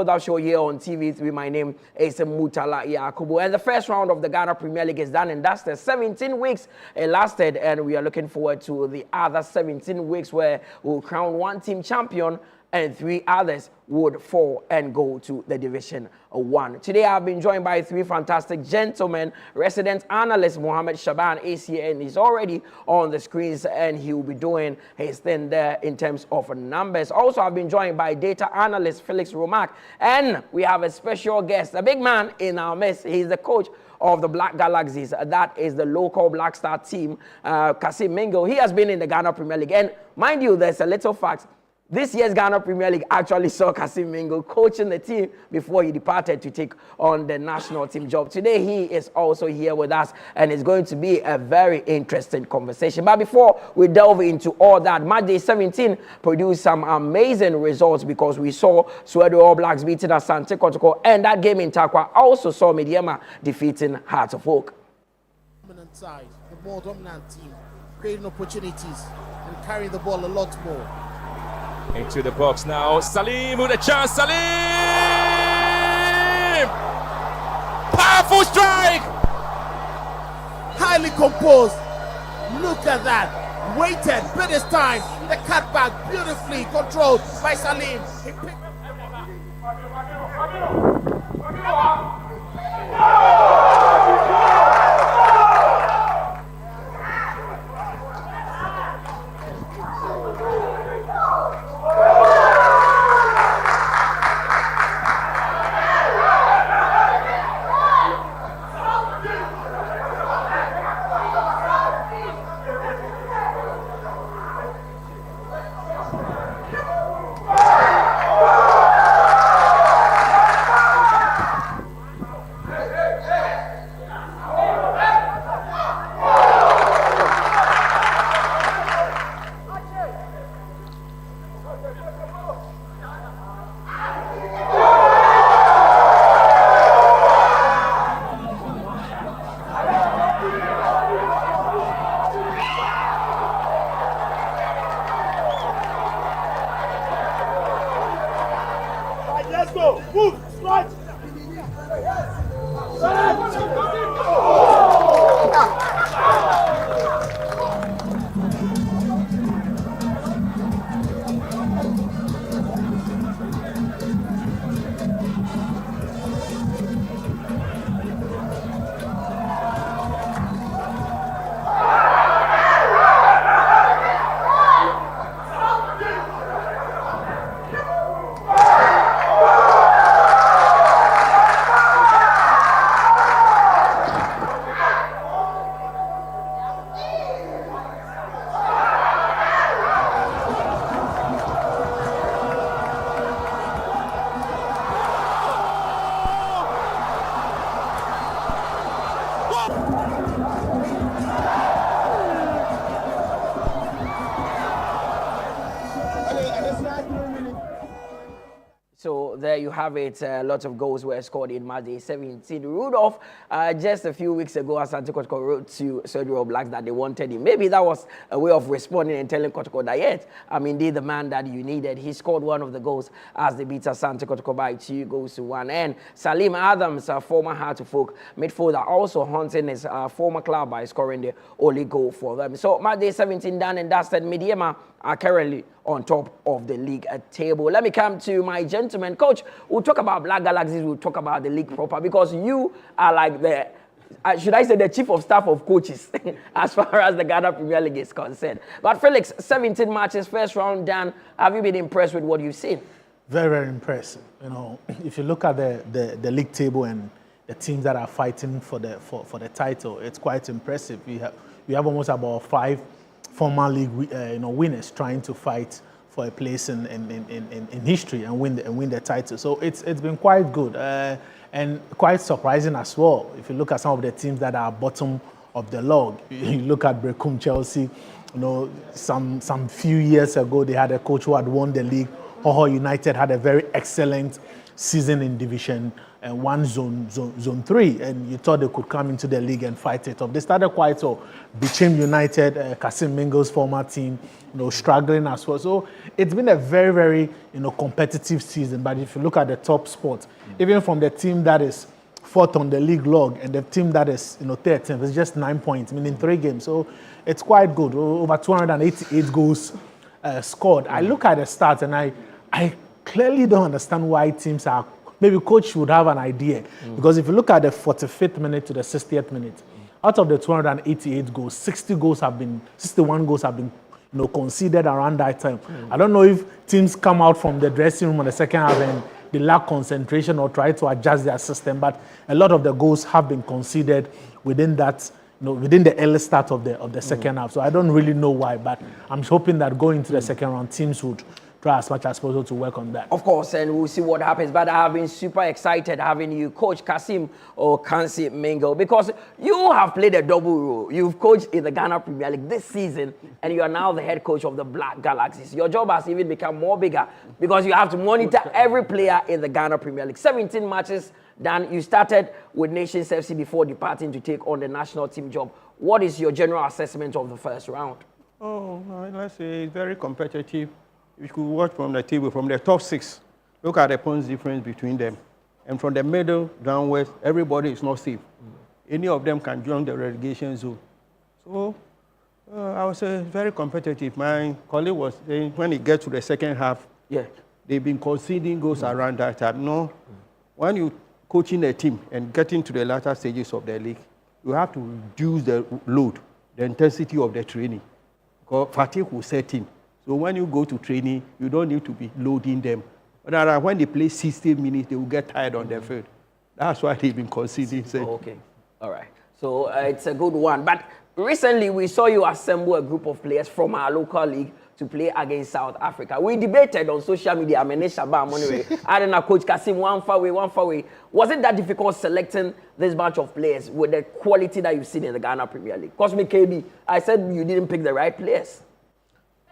That show here on TV3. My name is Mutala Yakubu. And the first round of the Ghana Premier League is done and dusted. 17 weeks it lasted, and we are looking forward to the other 17 weeks where we'll crown one team champion and 3 others would fall and go to the Division 1. Today I've been joined by 3 fantastic gentlemen. Resident analyst Mohammed Shaban is here, and he's already on the screens, and he will be doing his thing there in terms of numbers. Also, I've been joined by data analyst Felix Romack, and we have a special guest, a big man in our midst. He's the coach of the Black Galaxies. That is the local Black Star team, Kasim Mingo. He has been in the Ghana Premier League, and mind you, there's a little fact. This year's Ghana Premier League actually saw Kasim Mingo coaching the team before he departed to take on the national team job. Today, he is also here with us, and it's going to be a very interesting conversation. But before we delve into all that, Matchday 17 produced some amazing results because we saw Swedru All Blacks beating Asante Kotoko, and that game in Takwa also saw Medeama defeating Heart of Oak. Dominant side, the more dominant team, creating opportunities and carrying the ball a lot more. Into the box now, Salim with a chance, Salim! Powerful strike! Highly composed, look at that, waited, bit his time, the cutback beautifully controlled by Salim. He picked... So there you have it. Lots of goals were scored in Matchday 17. Rudolph, just a few weeks ago, Asante Kotoko wrote to Swedru All Blacks that they wanted him. Maybe that was a way of responding and telling Kotoko that, yet, I'm indeed the man that you needed. He scored one of the goals as they beat Asante Kotoko by 2-1. And Salim Adams, a former Heart of Oak midfielder, also haunting his former club by scoring the only goal for them. So Matchday 17 done and dusted. Medeama are currently on top of the league table. Let me come to my gentleman. Coach, we'll talk about Black Galaxies, we'll talk about the league proper, because you are like the, should I say, the chief of staff of coaches as far as the Ghana Premier League is concerned. But Felix, 17 matches, first round done. Have you been impressed with what you've seen? Very, very impressive. You know, if you look at the league table and the teams that are fighting for the title, it's quite impressive. We have almost about 5 former league winners trying to fight for a place in history and win the title. So it's been quite good and quite surprising as well. If you look at some of the teams that are bottom of the log, you look at Berekum, Chelsea. You know, some few years ago they had a coach who had won the league. United had a very excellent season in Division one zone 3, and you thought they could come into the league and fight it up. They started quite well. Bechem United, Kasim Mingo's former team, struggling as well. So it's been a very, very, competitive season. But if you look at the top spot, even from the team that is 4th on the league log and the team that is, 13th, it's just 9 points, meaning 3 games. So it's quite good. Over 288 goals scored. I look at the stats and I clearly don't understand why teams are. Maybe coach would have an idea, because if you look at the 45th minute to the 60th minute, out of the 288 goals, 61 goals have been, conceded around that time. I don't know if teams come out from the dressing room in the second half and they lack concentration or try to adjust their system, but a lot of the goals have been conceded within that, within the early start of the second half. So I don't really know why, but I'm hoping that going into the second round, teams would try as much as possible to work on that. Of course, and we'll see what happens. But I have been super excited having you coach Kasim Mingo, because you have played a double role. You've coached in the Ghana Premier League this season, and you are now the head coach of the Black Galaxies. Your job has even become more bigger because you have to monitor every player in the Ghana Premier League. 17 matches done. You started with Nations FC before departing to take on the national team job. What is your general assessment of the first round? Oh, let's say it's very competitive. You could watch from the table, from the top 6, look at the points difference between them. And from the middle downwards, everybody is not safe. Any of them can join the relegation zone. So I would say very competitive. My colleague was saying when it gets to the second half, they've been conceding goals around that time. No, when you coaching a team and getting to the latter stages of the league, you have to reduce the load, the intensity of the training, because fatigue will set in. So when you go to training, you don't need to be loading them. But when they play 60 minutes, they will get tired on their field. That's why they've been conceding. Okay, all right. So it's a good one. But recently, we saw you assemble a group of players from our local league to play against South Africa. We debated on social media. I don't know, Coach Kasim, one far away. Was it that difficult selecting this bunch of players with the quality that you've seen in the Ghana Premier League? Cosmic KB, I said you didn't pick the right players.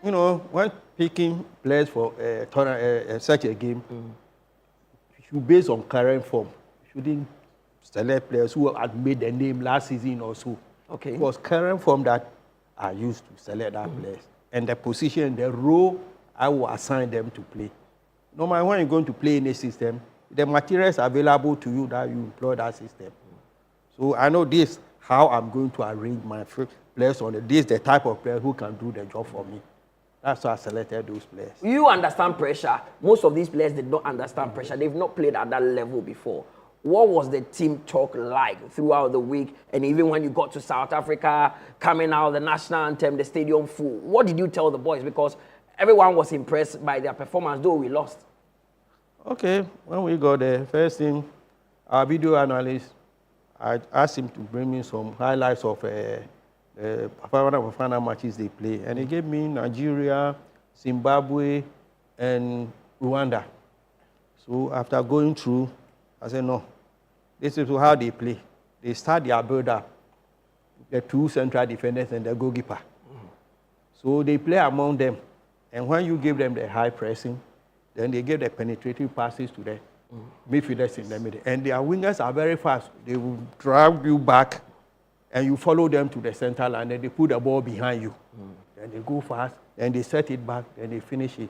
When picking players for such a game, you should base on current form. You shouldn't select players who had made their name last season or so. Okay. It was current form that I used to select that players. And the position, the role I will assign them to play. No matter when you're going to play in a system, the materials available to you that you employ that system. So I know this, how I'm going to arrange my players on it. This is the type of player who can do the job for me. That's why I selected those players. You understand pressure. Most of these players did not understand pressure. They've not played at that level before. What was the team talk like throughout the week? And even when you got to South Africa, coming out, the national anthem, the stadium full. What did you tell the boys? Because everyone was impressed by their performance, though we lost. Okay, when we got there, first thing, our video analyst, I asked him to bring me some highlights of final matches they play. And he gave me Nigeria, Zimbabwe, and Rwanda. So after going through, I said, no, this is how they play. They start their build-up, the 2 central defenders and the goalkeeper. So they play among them. And when you give them the high pressing, then they give the penetrative passes to the midfielders in the middle. And their wingers are very fast. They will drag you back, and you follow them to the center line, and they put the ball behind you. Then they go fast, and they set it back, and they finish it.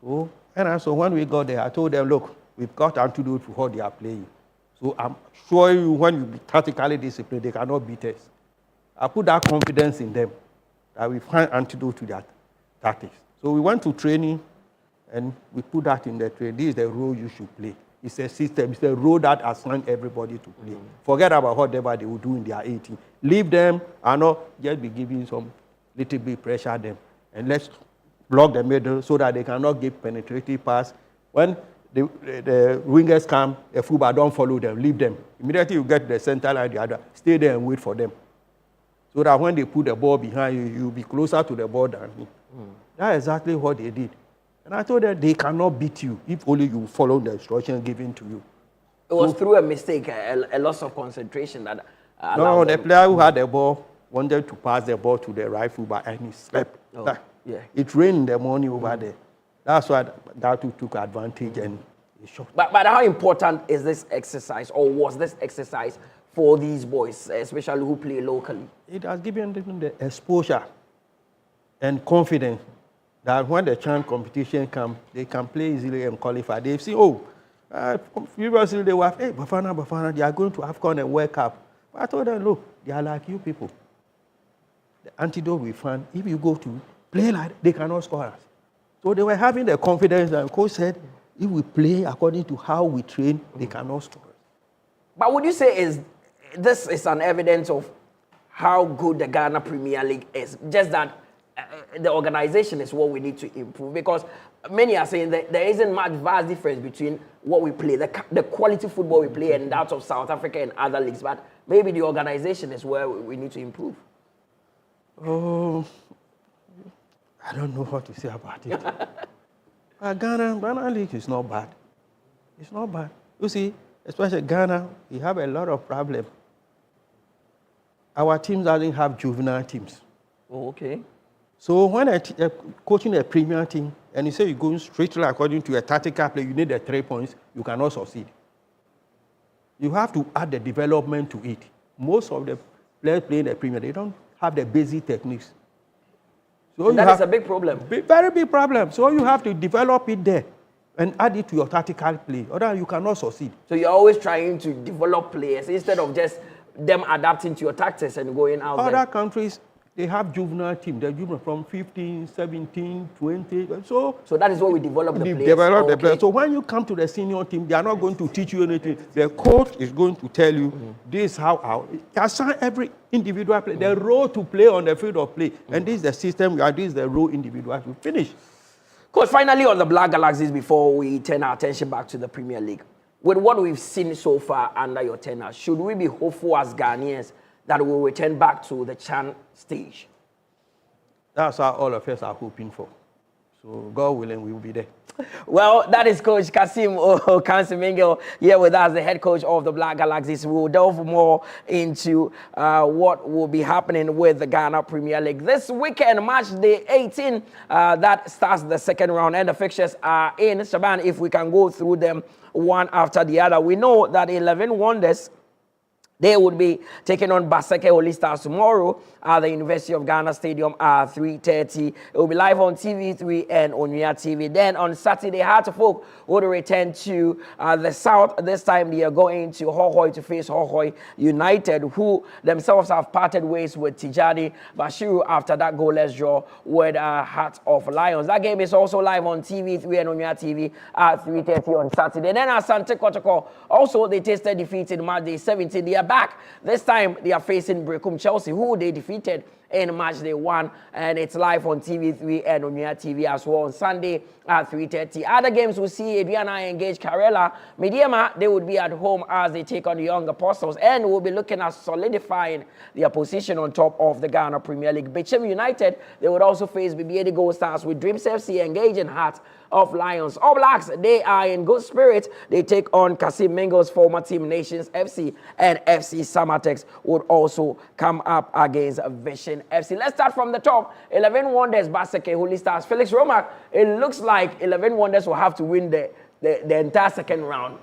So when we got there, I told them, look, we've got antidote to what they are playing. So I'm sure you, when you be tactically disciplined, they cannot beat us. I put that confidence in them that we find antidote to that tactics. So we went to training, and we put that in the training. This is the role you should play. It's a system. It's a role that assigns everybody to play. Forget about whatever they will do in their 18. Leave them and not just be giving some little bit pressure them. And let's block the middle so that they cannot give penetrative pass. When the wingers come, the fullback don't follow them. Leave them. Immediately you get to the center line, the other, stay there and wait for them. So that when they put the ball behind you, you'll be closer to the ball than me. That's exactly what they did. And I told them they cannot beat you if only you follow the instruction given to you. It was through a mistake, a loss of concentration that no, the player who had the ball wanted to pass the ball to the right fullback and he slept. It rained in the morning over there. That's why that took advantage and It's short. But how important is this exercise, or was this exercise for these boys, especially who play locally? It has given them the exposure and confidence that when the CHAN competition comes, they can play easily and qualify. They've seen, previously they were, hey, Bafana, they are going to AFCON and World Cup. But I told them, look, they are like you people. The antidote we found, if you go to play like they cannot score us. So they were having the confidence that the coach said, if we play according to how we train, they cannot score us. But would you say this is an evidence of how good the Ghana Premier League is? Just that the organization is what we need to improve, because many are saying that there isn't much vast difference between what we play, the quality football we play, and that of South Africa and other leagues. But maybe the organization is where we need to improve. Oh, I don't know what to say about it. Ghana League is not bad. It's not bad. You see, especially Ghana, we have a lot of problems. Our teams doesn't have juvenile teams. Oh, okay. So when coaching a premier team, and you say you're going strictly according to a tactical play, you need the 3 points, you cannot succeed. You have to add the development to it. Most of the players playing the premier, they don't have the basic techniques. So that is a big problem. Very big problem. So you have to develop it there and add it to your tactical play. Otherwise, you cannot succeed. So you're always trying to develop players instead of just them adapting to your tactics and going out Other there. countries, they have juvenile teams. They're juvenile from 15, 17, 20. So that is what we develop the players. Develop the players. So when you come to the senior team, they are not going to teach you anything. The coach is going to tell you, this is how assign every individual player the role to play on the field of play. And this is the system, this is the role individual to finish. Coach, finally on the Black Galaxies, before we turn our attention back to the Premier League, with what we've seen so far under your tenure, should we be hopeful as Ghanaians that we'll return back to the CHAN stage? That's how all of us are hoping for. So God willing, we will be there. Well, that is Coach Kasim Mingo here with us, the head coach of the Black Galaxies. We will delve more into what will be happening with the Ghana Premier League. This weekend, Matchday 18, that starts the second round, and the fixtures are in. Shaban, if we can go through them one after the other. We know that 11 Wonders, they would be taking on Baseke Holy Stars tomorrow at the University of Ghana Stadium at 3:30. It will be live on TV3 and on Onya TV. Then on Saturday, Heart of Oak will return to the South. This time they are going to Hohoe to face Hohoe United, who themselves have parted ways with Tijani Bashiru after that goalless draw with Heart of Lions. That game is also live on TV3 and Onya TV at 3:30 on Saturday. Then Asante Kotoko, also they tasted defeat in Matchday 17. They are back. This time they are facing Berekum Chelsea, who they defeated in Matchday 1, and it's live on TV3 and on Onya TV as well on Sunday at 3:30. Other games will see Aduana engage Karela. Medeama, they would be at home as they take on the Young Apostles, and we'll be looking at solidifying their position on top of the Ghana Premier League. Bechem United, they would also face BBA Goldstars, with Dreams FC engaging Heart of Lions. All Blacks, they are in good spirit. They take on Kasim Mingo's former team Nations FC, and FC Samatex would also come up against Vision FC. Let's start from the top. 11 Wonders, Baseke Holy Stars. Felix Romack, it looks like 11 Wonders will have to win the entire second round.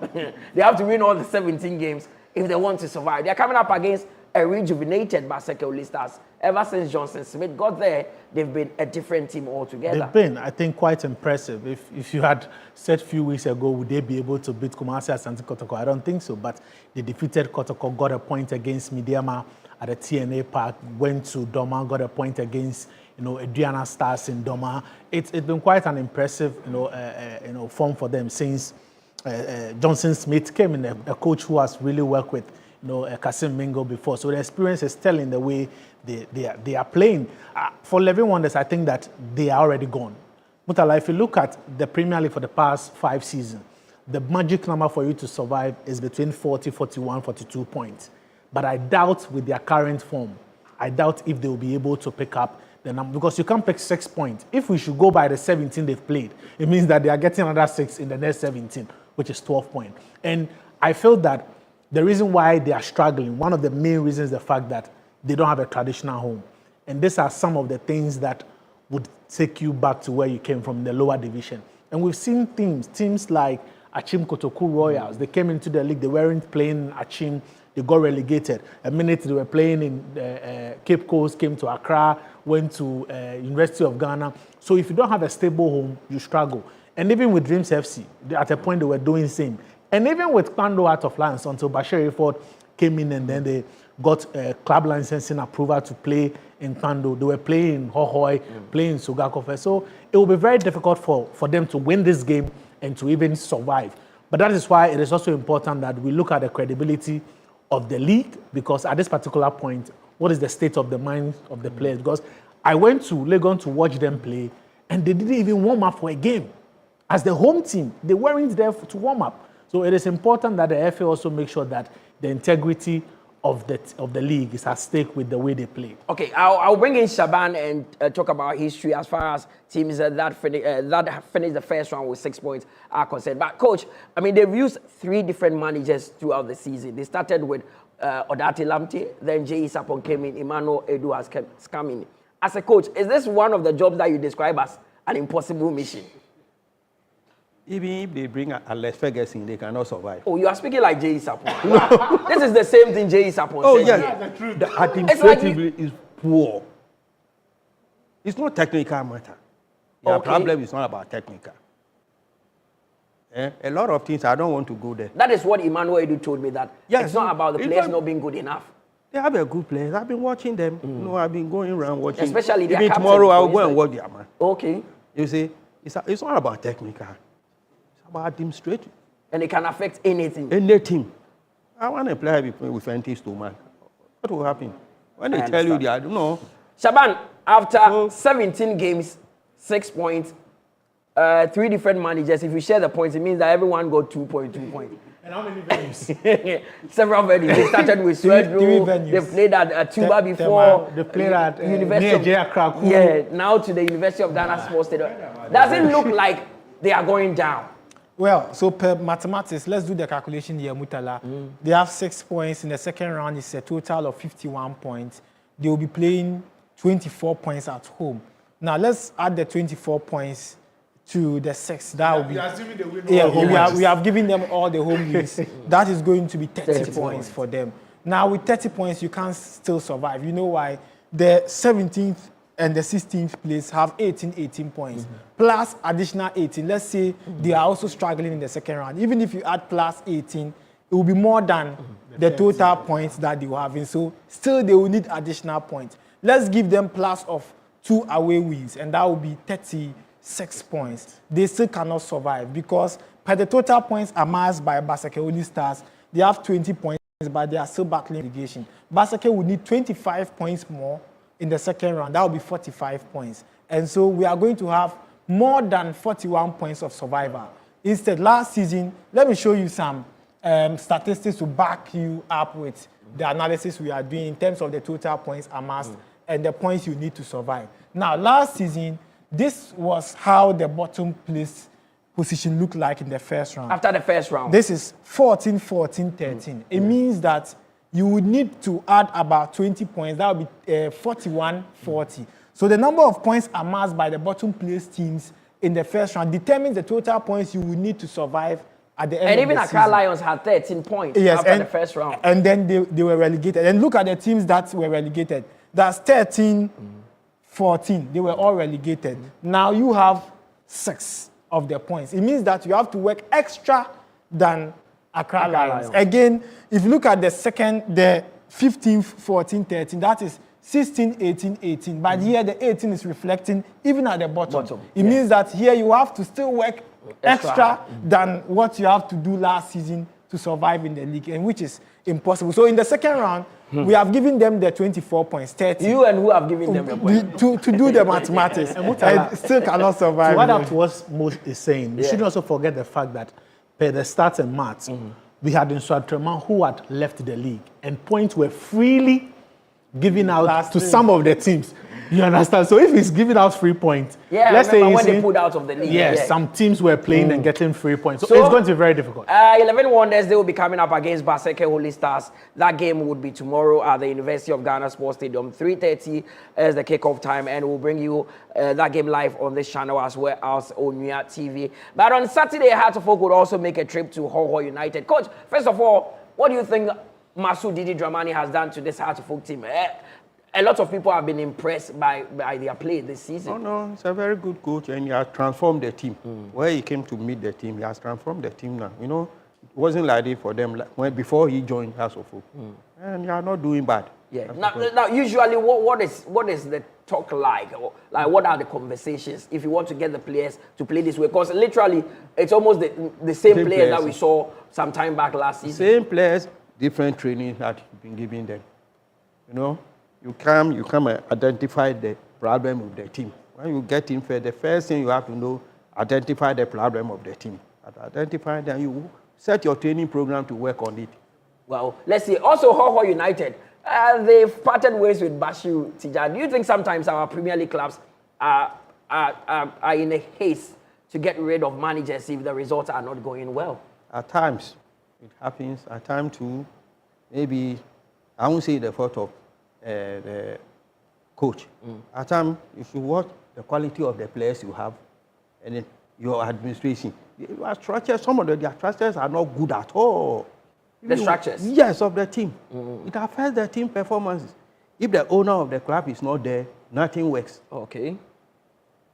They have to win all the 17 games if they want to survive. They're coming up against a rejuvenated Baseke Holy Stars. Ever since Johnson Smith got there, they've been a different team altogether. They've been, I think, quite impressive. If you had said a few weeks ago, would they be able to beat Kumasi Asante Kotoko? I don't think so, but they defeated Kotoko, got a point against Medeama at the TNA Park, went to Doma, got a point against Aduana Stars in Doma. It's been quite an impressive form for them since Johnson Smith came in, a coach who has really worked with Kasim Mingo before. So the experience is telling the way they are playing. For 11 Wonders, I think that they are already gone. Mutala, if you look at the Premier League for the past 5 seasons, the magic number for you to survive is between 40, 41, 42 points. But I doubt with their current form, I doubt if they will be able to pick up the number, because you can't pick 6 points. If we should go by the 17 they've played, it means that they are getting another 6 in the next 17, which is 12 points. And I feel that the reason why they are struggling, one of the main reasons is the fact that they don't have a traditional home. And these are some of the things that would take you back to where you came from, the lower division. And we've seen teams like Achim Kotoko Royals. They came into the league, they weren't playing Achim, they got relegated. A minute they were playing in Cape Coast, came to Accra, went to University of Ghana. So if you don't have a stable home, you struggle. And even with Dreams FC, at a point they were doing the same. And even with Kwando out of lines until Bashir Ford came in and then they got club licensing approval to play in Kwando. They were playing in Hohoi, playing in Sugakofe. So it will be very difficult for them to win this game and to even survive. But that is why it is also important that we look at the credibility of the league, because at this particular point, what is the state of the mind of the players? Because I went to Legon to watch them play and they didn't even warm up for a game. As the home team, they weren't there to warm up. So it is important that the FA also make sure that the integrity of the league is at stake with the way they play. Okay, I'll bring in Shaban and talk about history as far as teams that finished the first round with 6 points are concerned. But coach, I mean, they've used 3 different managers throughout the season. They started with Odate Lamte, then J. Sapon came in, Emmanuel Edu has come in. As a coach, is this one of the jobs that you describe as an impossible mission? Even if they bring Alex Ferguson, they cannot survive. Oh, you are speaking like J. Sapon. This is the same thing J. Sapon said. Yes. The administratively is poor. It's not technical matter. The problem is not about technical. A lot of things, I don't want to go there. That is what Emmanuel Edu told me, that it's not about the players not being good enough. They have a good players. I've been watching them. You know, I've been going around watching. Especially their even captain, tomorrow, I'll go and watch their man. Okay. You see, it's not about technical. It's about administrative. And it can affect anything. Anything. I want to play with Fentis to man. What will happen? When they tell you, I don't know. Shaban, after 17 games, 6 points, 3 different managers, if you share the points, it means that everyone got 2.2 points. And how many venues? Several venues. They started with Swedru. They played at Tuba before. They played at University of Ghana. Yeah, now to the University of Ghana Sports Stadium. Doesn't look like they are going down. Well, so per mathematics, let's do the calculation here, Mutala. They have 6 points. In the second round, it's a total of 51 points. They will be playing 24 points at home. Now, let's add the 24 points to the 6. That will be. We have given them all the home wins. That is going to be 30 points for them. Now, with 30 points, you can't still survive. You know why? The 17th and the 16th place have 18 points, plus additional 18. Let's say they are also struggling in the second round. Even if you add plus 18, it will be more than the total points that they will have. And so still they will need additional points. Let's give them plus of 2 away wins, and that will be 36 points. They still cannot survive because per the total points amassed by Goldstars, they have 20 points, but they are still battling relegation. Basake would need 25 points more in the second round. That will be 45 points. And so we are going to have more than 41 points of survival. Instead, last season, let me show you some statistics to back you up with the analysis we are doing in terms of the total points amassed and the points you need to survive. Now, last season, this was how the bottom place position looked like in the first round. After the first round. This is 14, 14, 13. It means that you would need to add about 20 points. That would be 41, 40. So the number of points amassed by the bottom place teams in the first round determines the total points you would need to survive at the end of the season. And even Accra Lions had 13 points after the first round. And then they were relegated. And look at the teams that were relegated. That's 13, 14. They were all relegated. Now you have 6 of the points. It means that you have to work extra than Accra Lions. Again, if you look at the 15, 14, 13, that is 16, 18, 18. But here the 18 is reflecting even at the bottom. It means that here you have to still work extra than what you have to do last season to survive in the league, and which is impossible. So in the second round, we have given them the 24 points, 30. You and who have given them the points? To do the mathematics, and still cannot survive. To add up to what Mo is saying, we shouldn't also forget the fact that per the stats and maths, we had Insua who had left the league, and points were freely given out to some of the teams. You understand? So if he's giving out 3 points, Yeah, let's say when they pulled out of the league. yes, yeah. some teams were playing and getting 3 points. So, So, it's going to be very difficult. 11 Wonders, they will be coming up against Baseke Holy Stars. That game would be tomorrow at the University of Ghana Sports Stadium. 3:30 is the kickoff time, and we'll bring you that game live on this channel as well as Onuya TV. But on Saturday, Heartofok would also make a trip to Hoho United. Coach, first of all, what do you think Masu Didi Dramani has done to this Heartofok team? A lot of people have been impressed by their play this season. Oh, no, he's a very good coach, and he has transformed the team. Where he came to meet the team, he has transformed the team now. You know, it wasn't like it for them before he joined House of Folk. And they are not doing bad. Yeah. Now, usually, what is the talk like? Or, like, what are the conversations if you want to get the players to play this way? Because literally, it's almost the same players that we saw some time back last season. Same players, different training that you've been giving them. You know, you come and identify the problem of the team. When you get in first, the first thing you have to know, identify the problem of the team. Identify that you set your training program to work on it. Well, let's see. Also, Hoho United, they've parted ways with Bashiru Tijan. Do you think sometimes our Premier League clubs are in a haste to get rid of managers if the results are not going well? At times, it happens. At times, too, maybe, I won't say the fault of the coach. At times, you should watch the quality of the players you have and then your administration. Your structures, some of their structures are not good at all. The structures? Yes, of the team. It affects the team performances. If the owner of the club is not there, nothing works. Okay.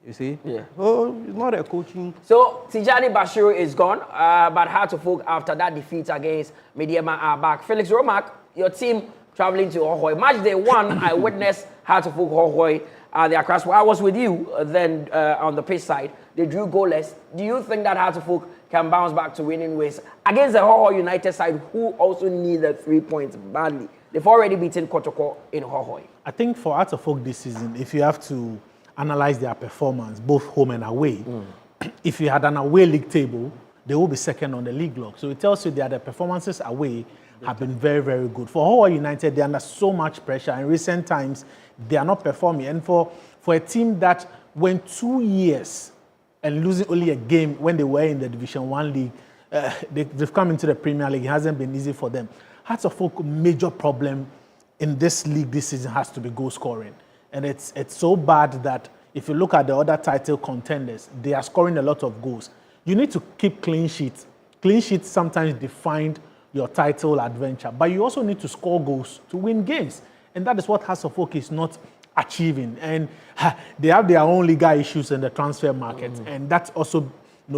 You see? Yeah. So it's not a coaching. So Tijani Bashiru is gone, but Heartofok after that defeat against Medeama are back. Felix Romack, your team traveling to Hohoe. Matchday 1, I witnessed Heartofok Hohoe. The Accra. I was with you then on the pitch side. They drew goalless. Do you think that Heartofok can bounce back to winning ways against the Hoho United side, who also need the 3 points badly? They've already beaten Kotoko in Hoho. I think for Heartofok this season, if you have to analyze their performance, both home and away, if you had an away league table, they will be second on the league log. So it tells you that the performances away have been very, very good. For Hoho United, they're under so much pressure. In recent times, they are not performing. And for a team that went 2 years and losing only a game when they were in the Division 1 league, they've come into the Premier League. It hasn't been easy for them. Heartofok major problem in this league this season has to be goal scoring. And it's so bad that if you look at the other title contenders, they are scoring a lot of goals. You need to keep clean sheets. Clean sheets sometimes define your title adventure, but you also need to score goals to win games. And that is what Heartofok is not achieving. And they have their own legal issues in the transfer market. And that also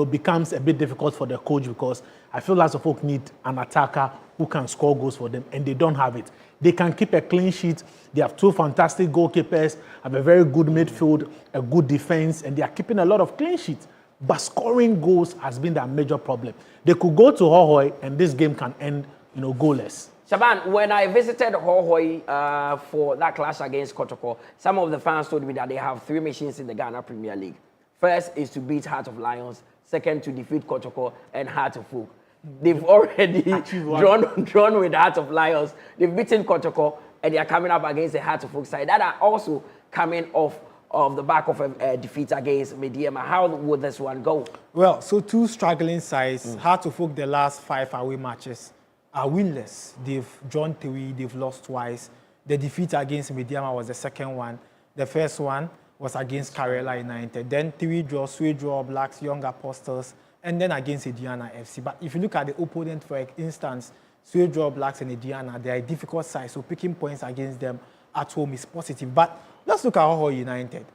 becomes a bit difficult for the coach, because I feel Heartofok need an attacker who can score goals for them, and they don't have it. They can keep a clean sheet. They have 2 fantastic goalkeepers, have a very good midfield, a good defense, and they are keeping a lot of clean sheets. But scoring goals has been their major problem. They could go to Hohoe, and this game can end, goalless. Shaban, when I visited Hohoe for that clash against Kotoko, some of the fans told me that they have 3 missions in the Ghana Premier League. First is to beat Heart of Lions. Second, to defeat Kotoko and Heartofok. They've already drawn with Heart of Lions. They've beaten Kotoko, and they are coming up against the Heartofok side that are also coming off of the back of a defeat against Medeama. How would this one go? Well, so 2 struggling sides. Heartofok, the last 5 away matches are winless. They've drawn 3, they've lost twice. The defeat against Medeama was the second one. The first one was against Karela United. Then 3 draws, Swedru, Blacks, Young Apostles, and then against Aduana FC. But if you look at the opponent, for instance, Swedru, Blacks, and Aduana, they are a difficult side, so picking points against them at home is positive. But let's look at Hoho United.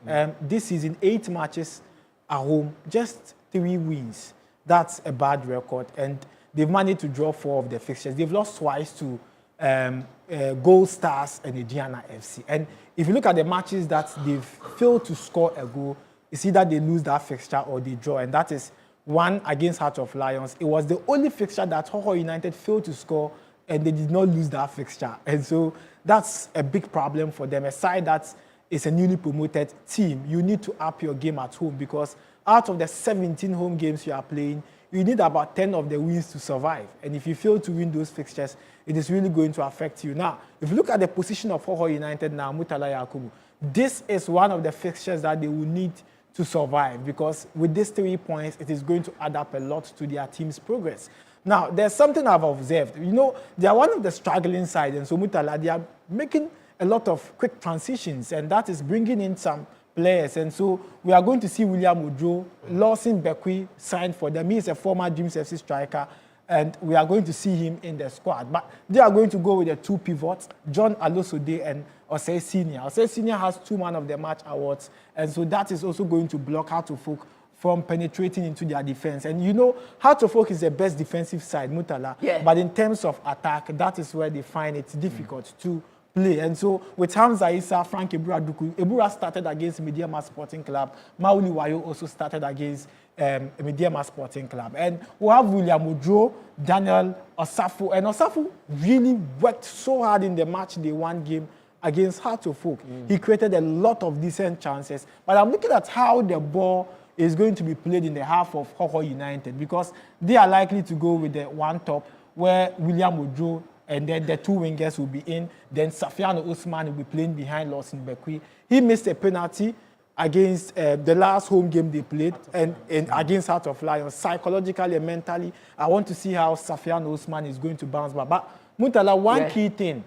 This season, 8 matches at home, just 3 wins. That's a bad record, and they've managed to draw 4 of their fixtures. They've lost twice to Goldstars and Aduana FC. And if you look at the matches that they've failed to score a goal, it's either they lose that fixture or they draw, and that is 1 against Heart of Lions. It was the only fixture that Hoho United failed to score, and they did not lose that fixture. And so that's a big problem for them. A side that is a newly promoted team, you need to up your game at home, because out of the 17 home games you are playing, you need about 10 of the wins to survive. And if you fail to win those fixtures, it is really going to affect you. Now, if you look at the position of Hoho United now, Mutala Yakubu, this is one of the fixtures that they will need to survive, because with these 3 points, it is going to add up a lot to their team's progress. Now, there's something I've observed. You know, they are one of the struggling sides, and so Mutala, they are making a lot of quick transitions, and that is bringing in some players. And so we are going to see William Udro, Lawson Bekwi signed for them. He is a former Dreams FC striker, and we are going to see him in the squad. But they are going to go with the 2 pivots, John Alosode and Osei Senior. Osei Senior has 2 Man of the Match awards, and so that is also going to block Heart of Oak from penetrating into their defense. And you know, Heart of Oak is the best defensive side, Mutala. Yeah. But in terms of attack, that is where they find it difficult to play. And so with Hamza Issa, Frank Ebura Duku, Ebura started against Medeama Sporting Club. Mauli Wayo also started against Medeama Sporting Club. And we have William Udro, Daniel Osafu. And Osafu really worked so hard in the Matchday 1 game against Heart of Oak. He created a lot of decent chances. But I'm looking at how the ball is going to be played in the half of Hoho United, because they are likely to go with the 1 top where William Udro and then the 2 wingers will be in. Then Safiano Usman will be playing behind Lawson Bekwi. He missed a penalty against the last home game they played and against Heart of Lions. Psychologically and mentally, I want to see how Safiano Usman is going to bounce back. But Mutala, one key thing,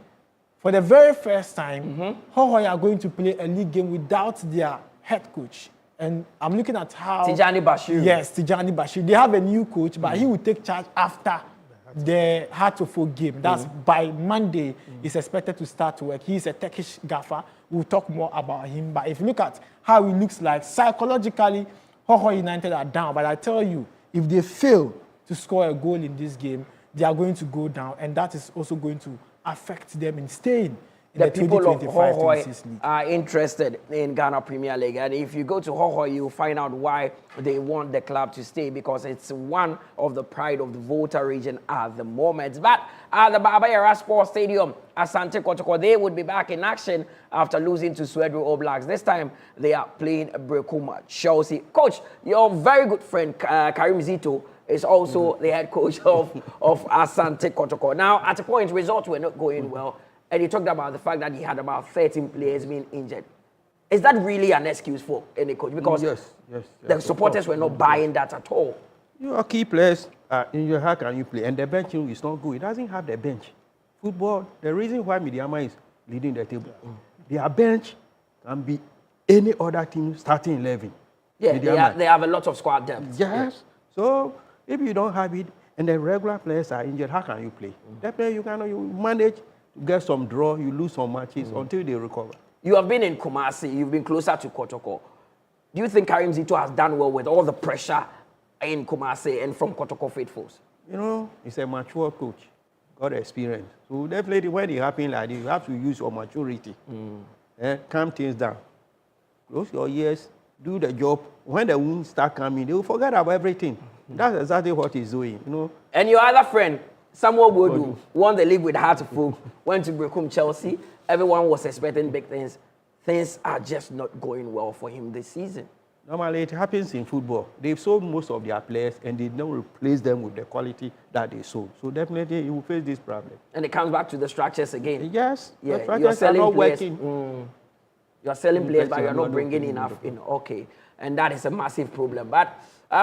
for the very first time, Hoho are going to play a league game without their head coach. And I'm looking at how... Tijani Bashir. Yes, Tijani Bashir. They have a new coach, but he will take charge after the Heart of Oak game. That's by Monday. He's expected to start work. He's a Turkish gaffer. We'll talk more about him. But if you look at how he looks like, psychologically, Hoho United are down. But I tell you, if they fail to score a goal in this game, they are going to go down. And that is also going to affect them in staying in the people of 2025-26 league. are interested in Ghana Premier League, and if you go to Hoho, you'll find out why they want the club to stay, because it's one of the pride of the Volta region at the moment. But at the Baba Yara Sports Stadium, Asante Kotoko, they would be back in action after losing to Swedru All Blacks. This time, they are playing Berekum Chelsea. Coach, your very good friend, Karim Zito, is also the head coach of Asante Kotoko. Now, at a point, results were not going well. And he talked about the fact that he had about 13 players being injured. Is that really an excuse for any coach? Because yes, the supporters were not buying that at all. Your key players are injured. How can you play? And the bench is not good. It doesn't have the bench. Football, the reason why Medeama is leading the table, their bench can be any other team starting 11. Yeah, they have a lot of squad depth. Yes. So if you don't have it and the regular players are injured, how can you play? That player you manage to get some draw, you lose some matches until they recover. You have been in Kumasi, you've been closer to Kotoko. Do you think Karim Zito has done well with all the pressure in Kumasi and from Kotoko faithfuls? You know, he's a mature coach, got experience. So definitely when it happens like this, you have to use your maturity. Calm things down. Close your ears, do the job. When the wounds start coming, they will forget about everything. That's exactly what he's doing, you know. And your other friend, Samuel Bodu, won the league with Heart of Oak, went to Berekum Chelsea. Everyone was expecting big things. Things are just not going well for him this season. Normally, it happens in football. They've sold most of their players, and they don't replace them with the quality that they sold. So definitely, he will face this problem. And it comes back to the structures again. Yes, yeah, the structures are not working. You're selling players, but you're not bringing enough in. Okay, and that is a massive problem. But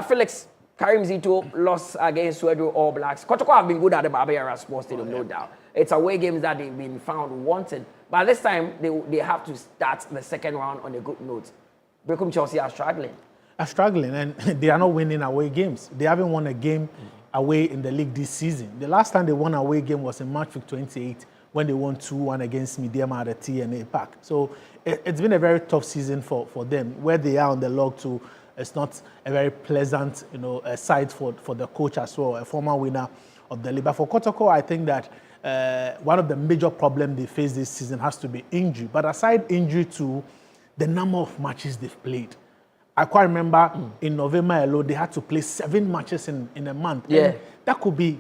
Felix, Karim Zito lost against Swedru All Blacks. Kotoko have been good at the Baba Yara Sports Stadium, no doubt. It's away games that they've been found wanting. But this time, they have to start the second round on a good note. Berekum Chelsea are struggling. And they are not winning away games. They haven't won a game away in the league this season. The last time they won an away game was in March 28 when they won 2-1 against Medeama at the TNA Park. So it's been a very tough season for them. Where they are on the log too, it's not a very pleasant, sight for the coach as well, a former winner of the league. But for Kotoko, I think that one of the major problems they face this season has to be injury. But aside injury to the number of matches they've played, I quite remember in November alone, they had to play 7 matches in a month. Yeah. And that could be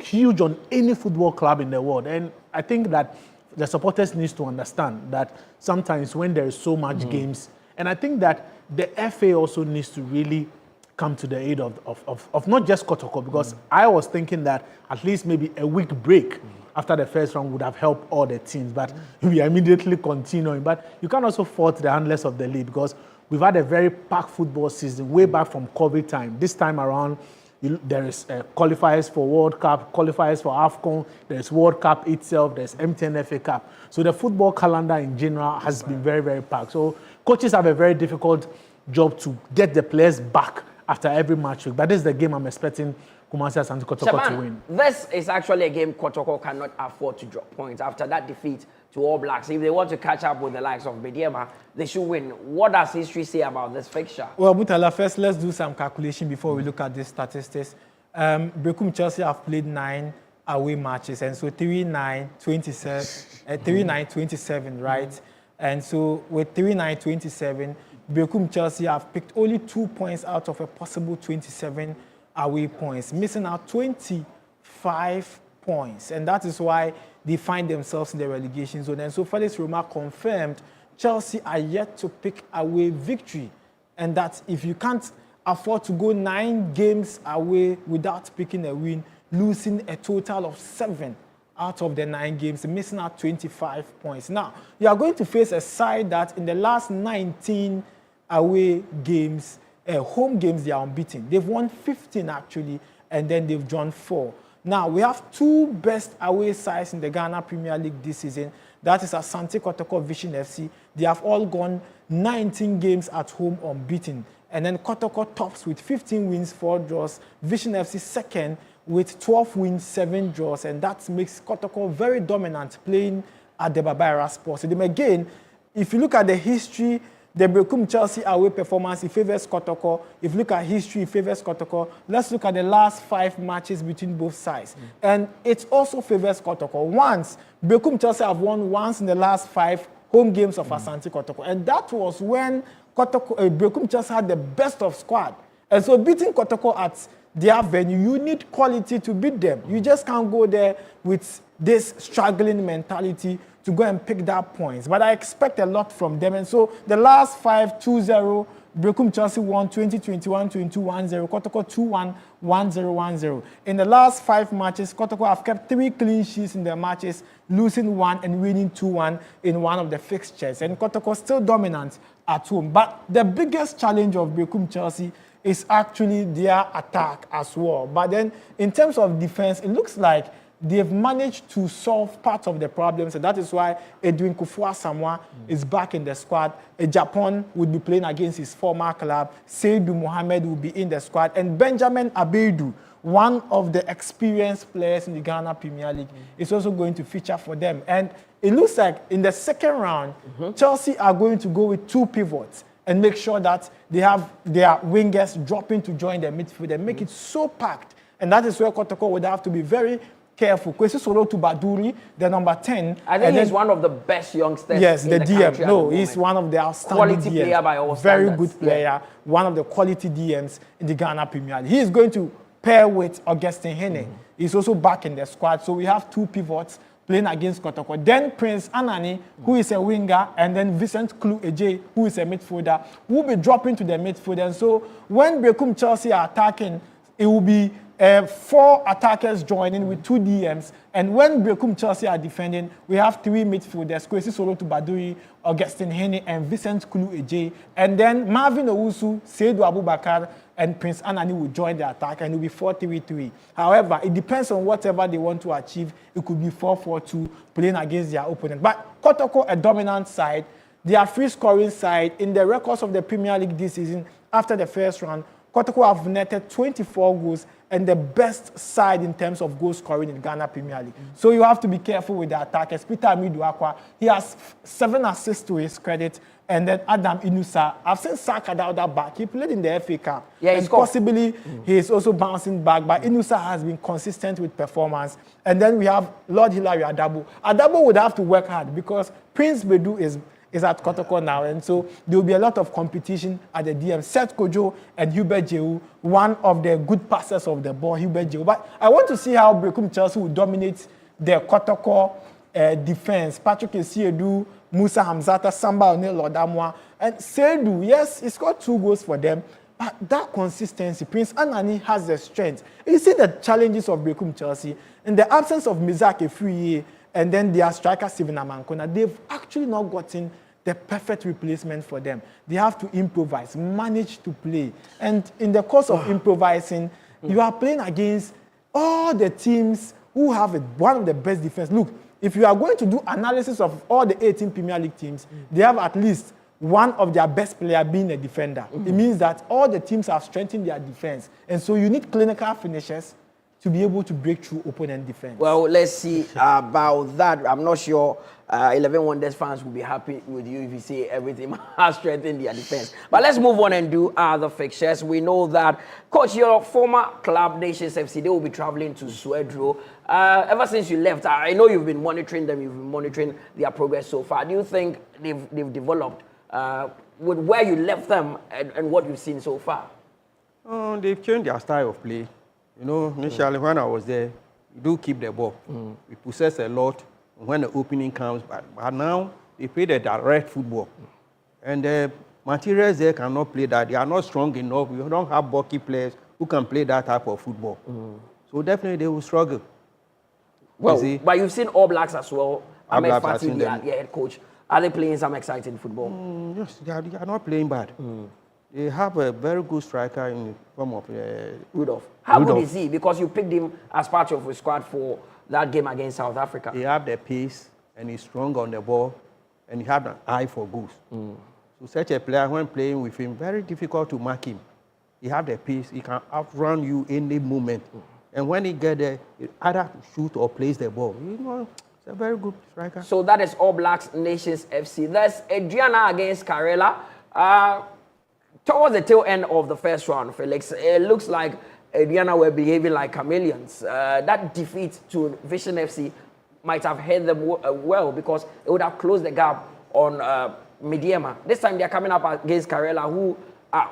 huge on any football club in the world. And I think that the supporters need to understand that sometimes when there is so much games, and I think that the FA also needs to really come to the aid of not just Kotoko, because I was thinking that at least maybe a week break after the first round would have helped all the teams, but we are immediately continuing. But you can also fault the handlers of the league because we've had a very packed football season way back from COVID time. This time around, there is qualifiers for World Cup, qualifiers for AFCON, there's World Cup itself, there's MTN FA Cup. So the football calendar in general has been very, very packed. So coaches have a very difficult job to get the players back after every match week. But this is the game I'm expecting Kumasi Asante Kotoko to win. This is actually a game Kotoko cannot afford to drop points after that defeat to All Blacks. If they want to catch up with the likes of Medeama, they should win. What does history say about this fixture? Well, Mutala, first let's do some calculation before we look at these statistics. Berekum Chelsea have played 9 away matches, and so 3-9-27, right? And so with 3-9-27, Berekum Chelsea have picked only 2 points out of a possible 27 away points, missing out 25 points, and that is why they find themselves in the relegation zone. And so Felix Roma confirmed Chelsea are yet to pick away victory, and that if you can't afford to go 9 games away without picking a win, losing a total of 7 out of the 9 games, missing out 25 points. Now, you are going to face a side that in the last 19 away games, home games, they are unbeaten. They've won 15 actually, and then they've drawn 4. Now, we have 2 best away sides in the Ghana Premier League this season. That is Asante Kotoko, Vision FC. They have all gone 19 games at home unbeaten. And then Kotoko tops with 15 wins, 4 draws. Vision FC second with 12 wins, 7 draws. And that makes Kotoko very dominant playing at the Babayara Sports Stadium. Again, if you look at the history, the Berekum Chelsea away performance, it favors Kotoko. If you look at history, it favors Kotoko. Let's look at the last 5 matches between both sides. And it also favors Kotoko. Once, Berekum Chelsea have won once in the last 5 home games of Asante Kotoko. And that was when Berekum Chelsea had the best of squad. And so beating Kotoko at their venue, you need quality to beat them. You just can't go there with this struggling mentality to go and pick that points. But I expect a lot from them. And so the last 5, 2-0, Berekum Chelsea won 20-21, 22-1-0, Kotoko 2-1, 1-0, 1-0. In the last 5 matches, Kotoko have kept 3 clean sheets in their matches, losing 1 and winning 2-1 in one of the fixtures. And Kotoko still dominant at home. But the biggest challenge of Berekum Chelsea is actually their attack as well. But then in terms of defense, it looks like they've managed to solve part of the problems, and that is why Edwin Kufuor-Samoa is back in the squad. Japan would be playing against his former club. Seydou Mohamed will be in the squad, and Benjamin Abeidou, one of the experienced players in the Ghana Premier League, is also going to feature for them. And it looks like in the second round, Chelsea are going to go with 2 pivots and make sure that they have their wingers dropping to join the midfield and make it so packed. And that is where Kotoko would have to be very careful. Kwesi Sorotu Baduri, the number 10. I think he's one of the best youngsters. Yes, in the DM. No, he's one of the outstanding quality DMs. player by all Very standards. good player. One of the quality DMs in the Ghana Premier League. He is going to pair with Augustin Hene. He's also back in the squad. So we have 2 pivots playing against Kotoko. Then Prince Anani, who is a winger, and then Vincent Klu Eje, who is a midfielder, will be dropping to the midfield. And so when Berekum Chelsea are attacking, it will be 4 attackers joining with 2 DMs. And when Berekum Chelsea are defending, we have 3 midfielders, Kwesi Sorotu Baduri, Augustin Hene, and Vincent Kulu Eje. And then Marvin Owusu, Seydou Abubakar, and Prince Anani will join the attack, and it will be 4-3-3. However, it depends on whatever they want to achieve. It could be 4-4-2, playing against their opponent. But Kotoko, a dominant side, they are free scoring side. In the records of the Premier League this season, after the first round, Kotoko have netted 24 goals and the best side in terms of goal scoring in Ghana Premier League. So you have to be careful with the attackers. Peter Amiduakwa, he has 7 assists to his credit. And then Adam Inusa, I've seen Saka Dauda back. He played in the FA Cup. Yeah, and possibly he is also bouncing back. But Inusa has been consistent with performance. And then we have Lord Hilary Adabo. Adabo would have to work hard because Prince Bedu is at Kotoko now. And so there will be a lot of competition at the DM. Seth Kojo and Hubert Jehu, one of the good passers of the ball, Hubert Jehu. But I want to see how Berekum Chelsea will dominate the Kotoko defense. Patrick Esiedu, Musa Hamzata, Samba O'Neil Lodamwa, and Seydou. Yes, he scored 2 goals for them, But that consistency, Prince Anani has the strength. You see the challenges of Berekum Chelsea, in the absence of Mizak Efriye and then their striker Steven Amankona, they've actually not gotten the perfect replacement for them. They have to improvise, manage to play. And in the course of improvising, you are playing against all the teams who have one of the best defense. Look, if you are going to do analysis of all the 18 Premier League teams, they have at least one of their best players being a defender. It means that all the teams have strengthened their defense. And so you need clinical finishers to be able to break through opponent defense. Well, let's see about that. I'm not sure 11 Wonders fans will be happy with you if you say everything has strengthened their defense. But let's move on and do other fixtures. We know that, Coach, your former club, Nations FC, they will be traveling to Swedru. Ever since you left, I know you've been monitoring them, you've been monitoring their progress so far. Do you think they've developed with where you left them and what you've seen so far? They've changed their style of play. You know, initially when I was there, we do keep the ball. We possess a lot when the opening comes, but now they play the direct football. And the materials there cannot play that. They are not strong enough. We don't have bulky players who can play that type of football. So definitely they will struggle. Well, but you've seen All Blacks as well. Ahmed Blacks, I've Fatih, seen their them. head coach. Are they playing some exciting football? Yes, they are not playing bad. They have a very good striker in the form of Rudolph. How good Rudolph. is he? Because you picked him as part of a squad for that game against South Africa. He have the pace and he's strong on the ball and he have an eye for goals. So such a player, when playing with him, very difficult to mark him. He have the pace, he can outrun you any moment. And when he get there, he either shoot or place the ball. You know, it's a very good striker. So that is All Blacks Nations FC. That's Aduana against Karela. Towards the tail end of the first round, Felix, it looks like Aduana were behaving like chameleons. That defeat to Vision FC might have hurt them well because it would have closed the gap on Medeama. This time they're coming up against Karela, who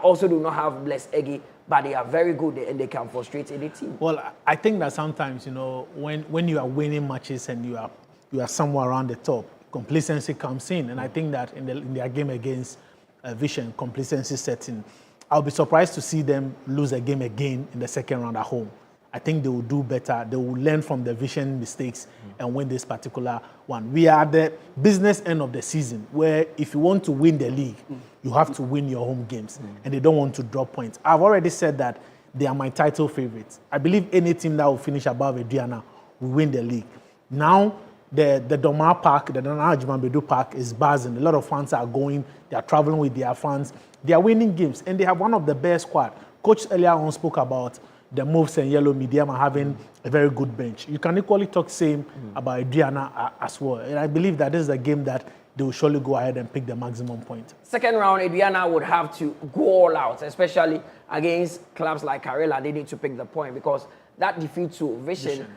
also do not have Bless Eggy, but they are very good and they can frustrate any team. Well, I think that sometimes, you know, when you are winning matches and you are somewhere around the top, complacency comes in. And I think that in their game against Vision, complacency setting. I'll be surprised to see them lose a game again in the second round at home. I think they will do better. They will learn from the Vision mistakes and win this particular one. We are at the business end of the season where if you want to win the league, you have to win your home games and they don't want to drop points. I've already said that they are my title favorites. I believe any team that will finish above Aduana will win the league. Now, the Doma Park, the Nana Ajimambedu Park is buzzing. A lot of fans are going. They are traveling with their fans. They are winning games, and they have one of the best squad. Coach earlier on spoke about the moves and Yellow Medeama having a very good bench. You can equally talk same about Aduana as well. And I believe that this is a game that they will surely go ahead and pick the maximum point. Second round, Aduana would have to go all out, especially against clubs like Karela. They need to pick the point because that defeat to Vision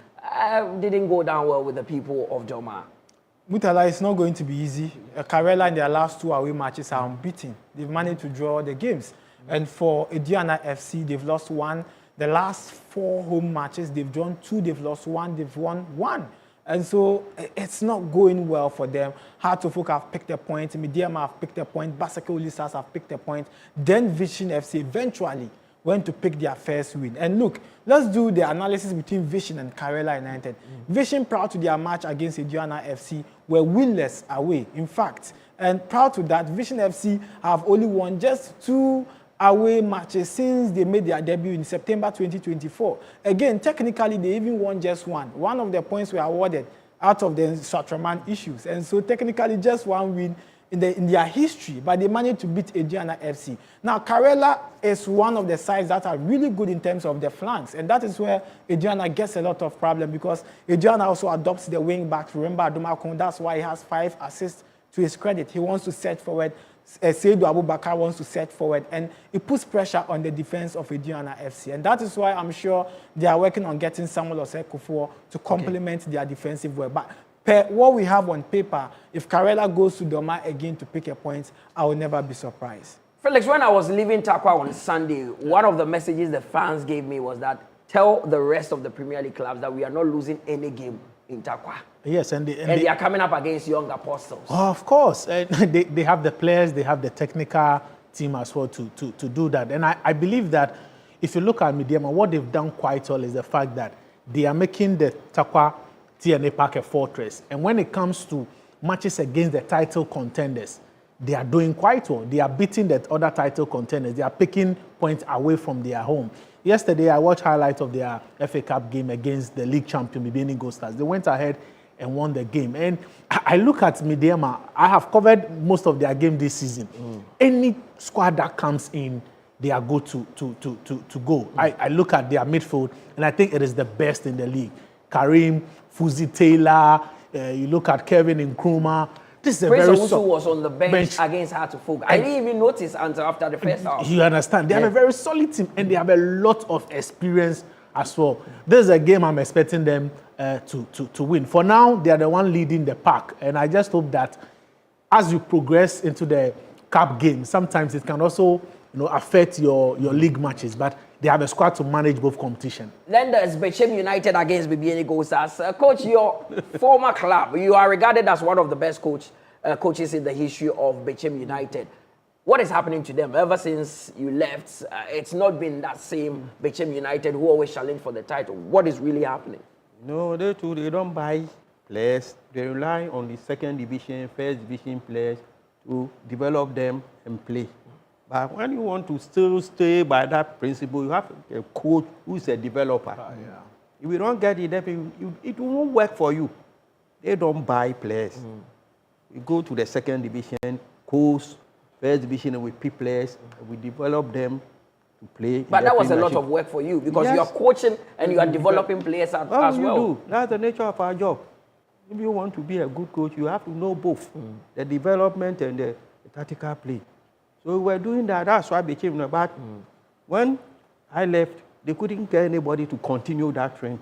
didn't go down well with the people of Doma. Mutala, it's not going to be easy. Karela in their last 2 away matches are unbeaten. They've managed to draw the games. And for Aduana FC, they've lost 1. The last 4 home matches, they've drawn 2, they've lost 1, they've won 1. And so it's not going well for them. Hartlepool have picked a point, Medeama have picked a point, Basake Goldstars have picked a point. Then Vision FC eventually went to pick their first win. And look, let's do the analysis between Vision and Karela United. Vision, proud to their match against Aduana FC, were winless away, in fact. And proud to that, Vision FC have only won just 2 away matches since they made their debut in September 2024. Again, technically, they even won just 1. One of the points were awarded out of the Satraman issues. And so technically, just 1 win in their history, but they managed to beat Aduana FC. Now, Karela is one of the sides that are really good in terms of the flanks, and that is where Aduana gets a lot of problem because Aduana also adopts the wing backs. Remember, Adumakun, that's why he has 5 assists to his credit. He wants to set forward. Swedru Abubakar wants to set forward, and it puts pressure on the defense of Aduana FC. And that is why I'm sure they are working on getting Samuel Osei-Kuffour to complement their defensive work. But what we have on paper, if Karela goes to Doma again to pick a point, I will never be surprised. Felix, when I was leaving Takwa on Sunday, one of the messages the fans gave me was that tell the rest of the Premier League clubs that we are not losing any game in Takwa. Yes, and they are coming up against young apostles. Oh, of course. They have the players, they have the technical team as well to do that. And I believe that if you look at Medeama, what they've done quite well is the fact that they are making the Takwa TNA Park a fortress. And when it comes to matches against the title contenders, they are doing quite well. They are beating the other title contenders. They are picking points away from their home. Yesterday, I watched highlights of their FA Cup game against the league champion, Goldstars. They went ahead and won the game. And I look at Medeama. I have covered most of their game this season. Any squad that comes in, they are good to go. I look at their midfield, and I think it is the best in the league. Karim, Fuzi Taylor, you look at Kevin Nkrumah. This is a Prince very Owusu was on the bench against Hartlepool. I didn't even notice until after the first half. You understand? They have a very solid team, and they have a lot of experience as well. This is a game I'm expecting them to win. For now, they are the one leading the pack, and I just hope that as you progress into the cup game, sometimes it can also affect your league matches, but they have a squad to manage both competition. Then there's Bechem United against Goldstars. Coach, your former club, you are regarded as one of the best coaches in the history of Bechem United. What is happening to them? Ever since you left, it's not been that same Bechem United who always challenge for the title. What is really happening? No, they don't buy players. They rely on the second division, first division players to develop them and play. But when you want to still stay by that principle, you have a coach who is a developer. If you don't get it, it won't work for you. They don't buy players. We go to the second division, coach, first division, and we pick players, and we develop them to play. But that was a lot of work for you because you are coaching and you are developing players as well. You do. That's the nature of our job. If you want to be a good coach, you have to know both the development and the tactical play. So we were doing that. That's why Bechem. But when I left, they couldn't get anybody to continue that trend.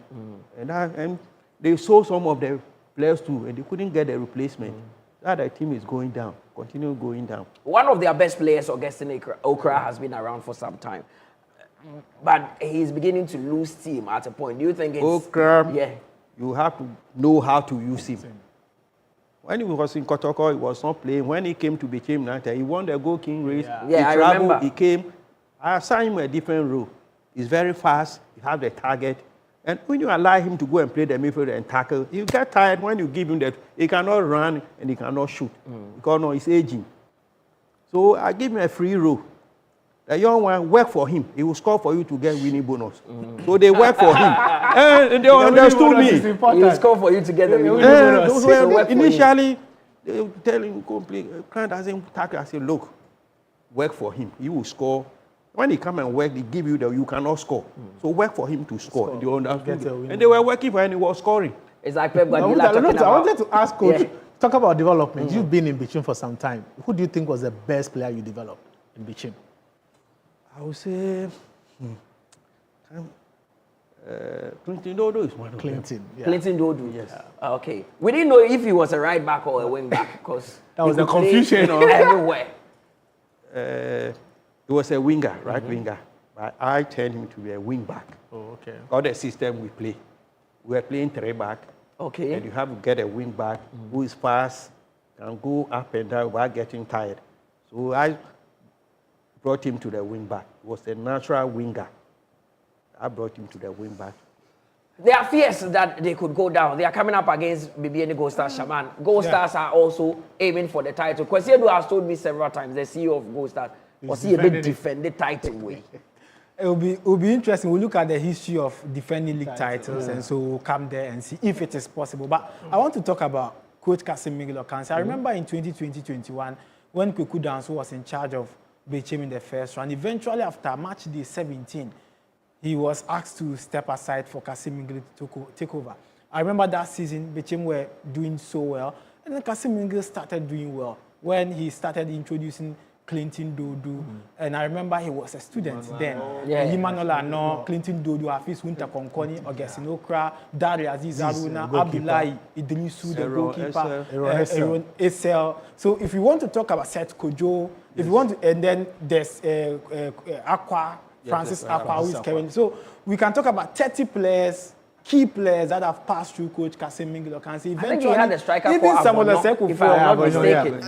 And they sold some of the players too, and they couldn't get a replacement. That the team is going down, continue going down. One of their best players, Augustine Okra, has been around for some time. But he's beginning to lose steam at a point. Do you think it's... Okra, yeah. You have to know how to use him. When he was in Kotoko, he was not playing. When he came to Bechem, he won the Gold King race. Yeah, I remember. He came. I assigned him a different role. He's very fast. He has the target. And when you allow him to go and play the midfield and tackle, you get tired when you give him that. He cannot run and he cannot shoot because no, he's aging. So I give him a free role. The young one, work for him. He will score for you to get winning bonus. So they work for him. And they understood me. He will score for you to get the winning bonus. Initially, they will tell him, client doesn't tackle. I say, look, work for him. He will score. When he come and work, they give you that you cannot score. So work for him to score. And they understood. And they were working for him and he was scoring. It's like Pep Guardiola talking about... I wanted to ask Coach, talk about development. You've been in Bechem for some time. Who do you think was the best player you developed in Bechem? I would say Clinton Dodo is one of them. Clinton Dodo. Yes. Okay. We didn't know if he was a right back or a wing back because that was the confusion everywhere. He was a winger, right winger. But I turned him to be a wing back. Oh, okay. Got the system we play. We were playing 3-back. Okay. And you have to get a wing back who is fast, can go up and down without getting tired. So I brought him to the wing back. He was a natural winger. I brought him to the wing back. There are fears that they could go down. They are coming up against BBN Goldstars Shaman. Goldstars are also aiming for the title. Swedru has told me several times, the CEO of Goldstars, was he a bit defend the title way? It will be interesting. We'll look at the history of defending league titles, and so we'll come there and see if it is possible. But I want to talk about Coach Kasim Mingo. I remember in 2020-21, when Kweku Danso was in charge of Bechem in the first round, eventually after Matchday 17, he was asked to step aside for Kasim Mingo to take over. I remember that season, Bechem were doing so well, and then Kasim Mingo started doing well when he started introducing Clinton Dodo, and I remember he was a student then. Emmanuel Clinton Dodo, Hafiz Winter Konkoni, Augustine Okra, Dari Aziz Aruna, Abdullahi, Idrisu, the goalkeeper, Aaron Essel. So if you want to talk about Seth Kojo, if you want to, and then there's Francis Aqua, who is carrying. So we can talk about 30 players key players that have passed through Coach Kasim Mingo. I think he had a striker even for some of the Aduana, if I'm not mistaken.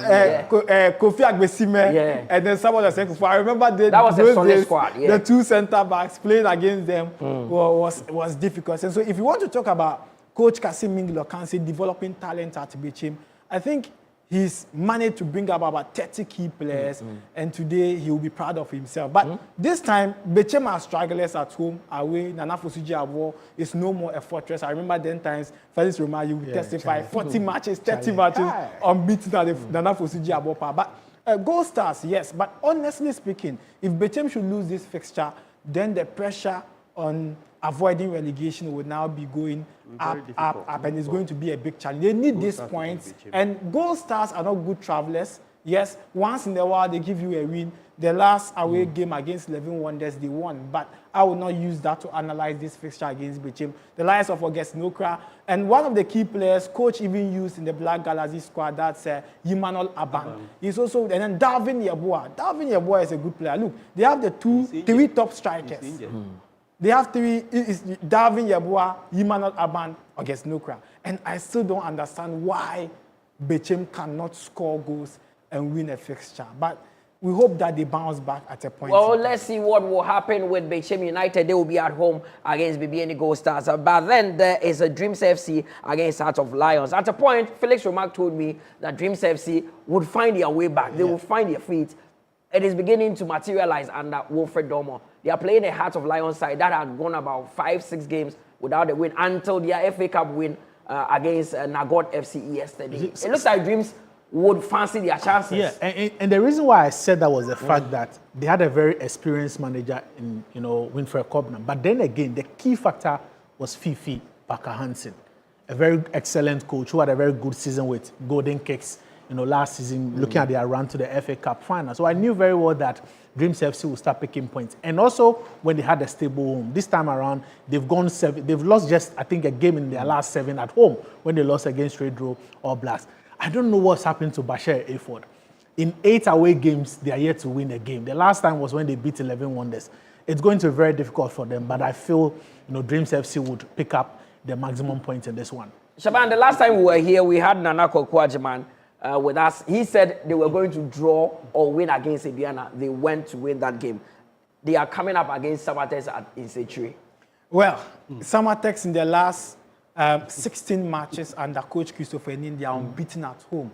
Kofi Agbesime, and then some of the second. I remember that was a solid squad. The two centre backs playing against them was difficult. And so, if you want to talk about Coach Kasim Mingo developing talent at Bechem, I think he's managed to bring up about 30 key players, and today he will be proud of himself. But this time, Bechem are stragglers at home, away. Nana Fosuji Abo is no more a fortress. I remember then times, Felix Roma, you will testify, 40 matches, 30 matches, unbeaten at the Nana Fosuji Abo. But Goldstars, yes. But honestly speaking, if Bechem should lose this fixture, then the pressure on avoiding relegation would now be going up, and it's going to be a big challenge. They need these points, and Goldstars are not good travelers. Yes, once in a while they give you a win. The last away game against 11 Wonders, they won, but I will not use that to analyze this fixture against Bechem. The Lions of August Nokra, and one of the key players, coach even used in the Black Galaxy squad, that's Yimanol Aban. He's also, and then Darwin Yeboah. Darwin Yeboah is a good player. Look, they have the three top strikers. They have three, Darwin Yeboah, Yimanol Aban, against Nokra. And I still don't understand why Bechem cannot score goals and win a fixture. But we hope that they bounce back at a point. Well, let's see what will happen with Bechem United. They will be at home against BBN Goldstars. But then there is a Dreams FC against Heart of Lions. At a point, Felix Remark told me that Dreams FC would find their way back. They will find their feet. It is beginning to materialize under Wilfred Dormer. They are playing a Heart of Lions side that had gone about 5-6 games without a win until their FA Cup win against Nagot FC yesterday. It looks like Dreams would fancy their chances. Yeah, and the reason why I said that was the fact that they had a very experienced manager in, Winfred Kobner. But then again, the key factor was Fifi Parker Hansen, a very excellent coach who had a very good season with Golden Kicks, last season, looking at their run to the FA Cup final. So I knew very well that Dreams FC will start picking points. And also, when they had a stable home, this time around, they've lost just, I think, a game in their last 7 at home when they lost against Swedru or Blast. I don't know what's happened to Bashir Aford. In 8 away games, they are yet to win a game. The last time was when they beat 11 Wonders. It's going to be very difficult for them, but I feel, Dreams FC would pick up the maximum points in this one. Shaban, the last time we were here, we had Nana Kokwajiman with us. He said they were going to draw or win against Aduana. They went to win that game. They are coming up against Samatex in Setri. Well, Samatex in their last 16 matches under coach Christopher Nin, they are unbeaten at home.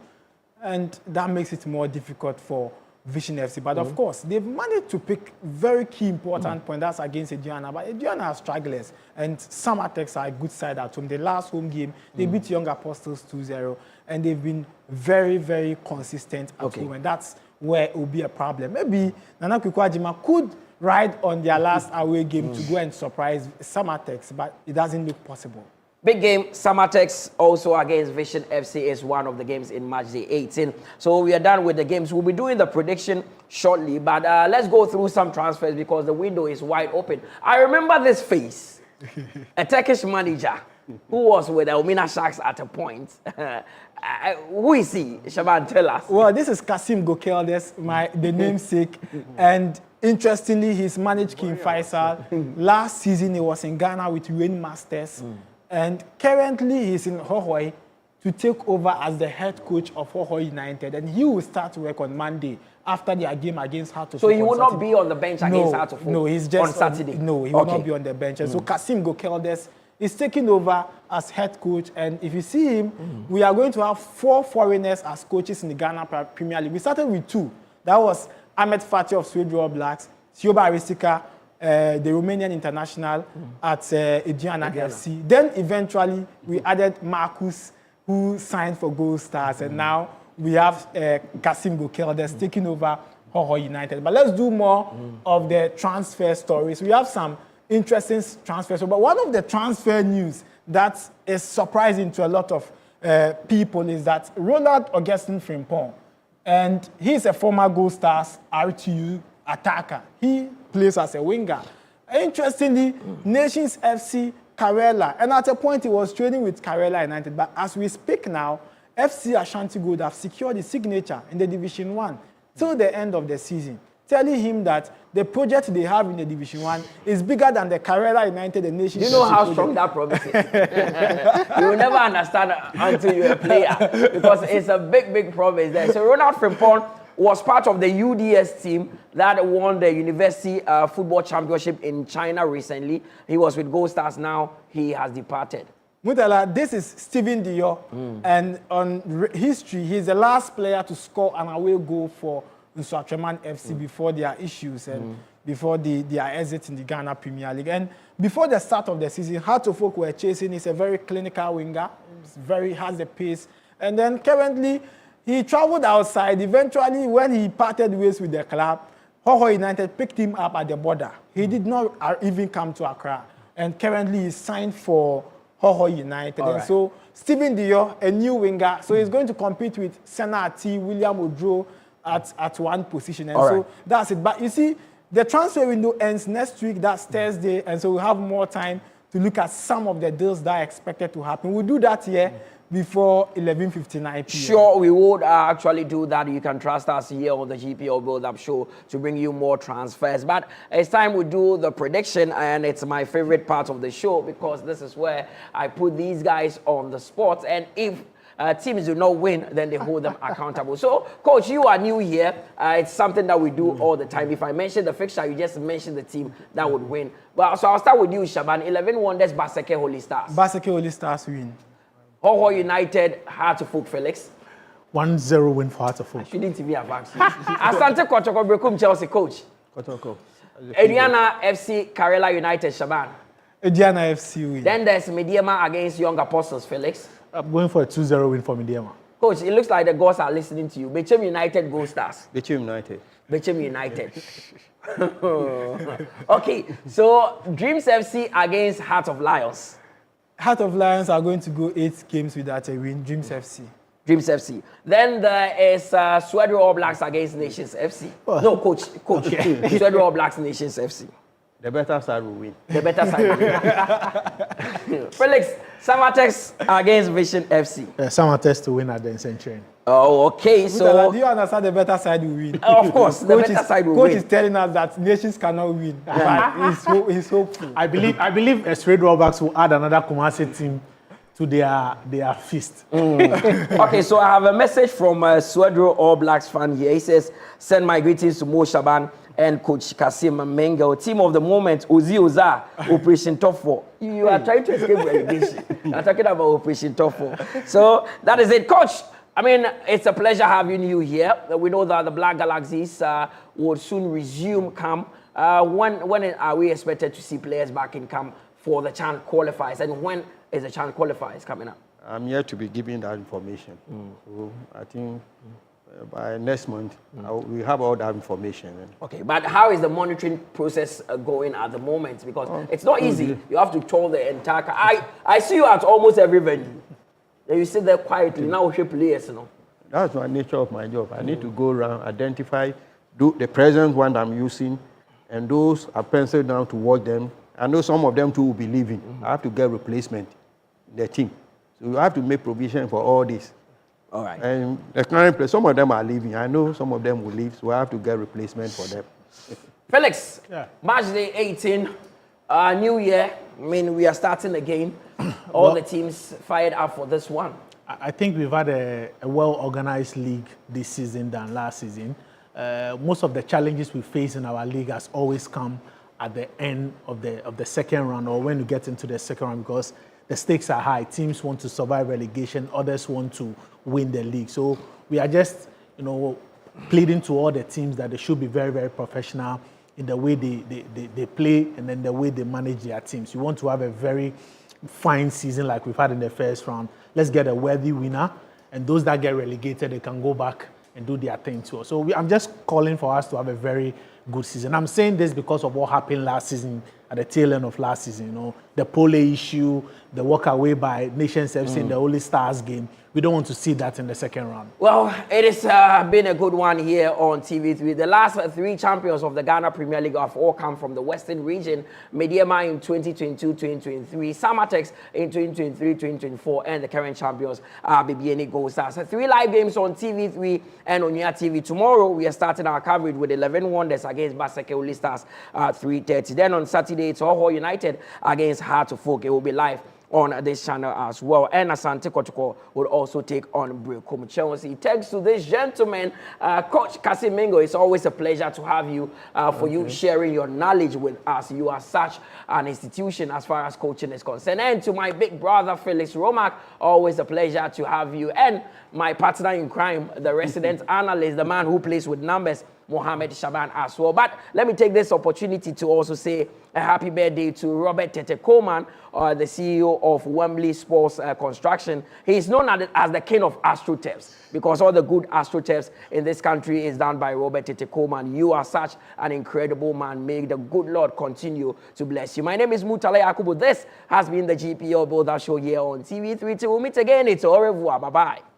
And that makes it more difficult for Vision FC. But of course, they've managed to pick very key important point. That's against Aduana. But Aduana are stragglers. And Samatex are a good side at home. The last home game, they beat Young Apostles 2-0. And they've been very, very consistent at home. And that's where it will be a problem. Maybe Nana Kukwajima could ride on their last away game to go and surprise Samatex. But it doesn't look possible. Big game, Samatex also against Vision FC is one of the games in Matchday 18. So we are done with the games. We'll be doing the prediction shortly, but let's go through some transfers because the window is wide open. I remember this face, a Turkish manager who was with the Omina Sharks at a point. Who is he? Shaban, tell us. Well, this is Kasim Gokeldes, the namesake, and interestingly, he's managed King Faisal. Last season, he was in Ghana with Wayne Masters. And currently, he's in Hohoi to take over as the head coach of Hohoi United. And he will start work on Monday after their game against Hartlepool. So he will not be on the bench against Hartlepool? No, he's just on Saturday? No, he will not be on the bench. And so Kasim Gokeldes is taking over as head coach. And if you see him, we are going to have 4 foreigners as coaches in the Ghana Premier League. We started with 2. That was Ahmed Fatih of Swedru Blacks, Sioba Aristika, the Romanian international at Aduana FC. Then eventually we added Marcus, who signed for Goldstars, and now we have Kasim Gokeldes taking over Hohoi United. But let's do more of the transfer stories. We have some interesting transfers, but one of the transfer news that is surprising to a lot of people is that Ronald Augustine Frimpong, and he's a former Goldstars RTU attacker. He plays as a winger. Interestingly, Nations FC, Karela, and at a point he was training with Karela United, but as we speak now, FC Asante Gold have secured the signature in the Division 1 till the end of the season. telling him that the project they have in the Division 1 is bigger than the Karela United, the nation. Do you know how strong that promise is? You will never understand until you're a player, because it's a big promise there. So Ronald Frimpong was part of the UDS team that won the University Football Championship in China recently. He was with Goldstars. Now he has departed. Mutala, this is Steven Dior, and on history, he's the last player to score an away goal for Nsatreman FC before their issues and before their exit in the Ghana Premier League. And before the start of the season, Heart of Oak were chasing. He's a very clinical winger, has the pace. And then currently, he traveled outside. Eventually, when he parted ways with the club, Hoho United picked him up at the border. He did not even come to Accra. And currently, he's signed for Hoho United. All and right. so, Steven Dior, a new winger, so he's going to compete with Senna T, William Odro at one position. And All so, right. that's it. But you see, the transfer window ends next week, that's Thursday, and so we'll have more time to look at some of the deals that are expected to happen. We'll do that here before 11:59 p.m. Sure, we would actually do that. You can trust us here on the GPL Build-Up Show to bring you more transfers. But it's time we do the prediction, and it's my favorite part of the show because this is where I put these guys on the spot. And if teams do not win, then they hold them accountable. So, Coach, you are new here. It's something that we do all the time. If I mention the fixture, you just mention the team that would win. Well, so I'll start with you, Shaban. 11 Wonders, Baseke Holy Stars. Baseke Holy Stars win. Hoho United, Heart of Oak, Felix. 1-0 win for Heart of Oak. Shouldn't even have asked you. Asante, Kotoko, Berekum, Chelsea, Coach. Kotoko. Aduana FC, Karela United, Shaban. Aduana FC win. Then there's Medeama against Young Apostles, Felix. I'm going for a 2-0 win for Medeama. Coach, it looks like the gods are listening to you. Bechem United, Goldstars. Bechem United. Bechem United. Okay, so Dreams FC against Heart of Lions. Heart of Lions are going to go 8 games without a win. Dreams FC. Dreams FC. Then there is Swedru All Blacks against Nations FC. No, Coach. Swedru All Blacks, Nations FC. The better side will win. The better side will win. Felix, Samatex against Vision FC. Samatex to win at the Centurion. Oh, okay. So, do you understand the better side will win? Of course, the better side will win. Coach is telling us that nations cannot win. But he's hopeful. I believe Swedru All Blacks will add another Kumasi team to their feast. Okay, so I have a message from Swedru All Blacks fan here. He says, send my greetings to Mo Shaban and Coach Kasim Mingo. Team of the moment, Uzi Oza, Operation Top 4. You are trying to escape relegation. You are talking about Operation Top 4. So that is it. Coach, I mean, it's a pleasure having you here. We know that the Black Galaxies will soon resume camp. When are we expected to see players back in camp for the CHAN qualifiers? And when is the CHAN qualifiers coming up? I'm yet to be giving that information. So I think by next month, we have all that information. Okay, but how is the monitoring process going at the moment? Because it's not easy. You have to tour the entire... I see you at almost every venue. Then you sit there quietly. Now we players, you know. That's the nature of my job. I need to go around, identify the present one I'm using, and those are penciled down to watch them. I know some of them too will be leaving. I have to get replacement in the team. So you have to make provision for all this. All right. And the current players, some of them are leaving. I know some of them will leave, so I have to get replacement for them. Felix, Yeah. Matchday 18, New Year. I mean, we are starting again. All the teams fired up for this one. I think we've had a well-organized league this season than last season. Most of the challenges we face in our league has always come at the end of the second round or when you get into the second round because the stakes are high. Teams want to survive relegation, others want to win the league. So we are just, pleading to all the teams that they should be very, very professional in the way they play and then the way they manage their teams. You want to have a very fine season like we've had in the first round. Let's get a worthy winner, and those that get relegated, they can go back and do their thing too. So I'm just calling for us to have a very, good season. I'm saying this because of what happened last season, at the tail end of last season, you know, the pole issue, the walk away by Nations FC in the Holy Stars game. We don't want to see that in the second round. Well, it has been a good one here on TV3. The last 3 champions of the Ghana Premier League have all come from the Western region. Medeama in 2022-2023, Samatex in 2023-2024, and the current champions are BBN Goldstars. 3 live games on TV3 and on your TV. Tomorrow, we are starting our coverage with 11 Wonders against Baseke Holy Stars at 3:30. Then on Saturday, it's Oho United against Heart of Folk. It will be live on this channel as well. And Asante Kotoko will also take on Berekum Chelsea. Thanks to this gentleman, Coach Kasim Mingo. It's always a pleasure to have you, for you sharing your knowledge with us. You are such an institution as far as coaching is concerned. And to my big brother, Felix Romack, always a pleasure to have you. And my partner in crime, the resident analyst, the man who plays with numbers, Mohamed Shaban as well. But let me take this opportunity to also say a happy birthday to Robert Tete Coleman, the CEO of Wembley Sports Construction. He is known as the king of AstroTurfs because all the good AstroTurfs in this country is done by Robert Tete Coleman. You are such an incredible man. May the good Lord continue to bless you. My name is Mutala Yakubu. This has been the GPL Builder Show here on TV3. Till we meet again, it's au revoir. Bye-bye.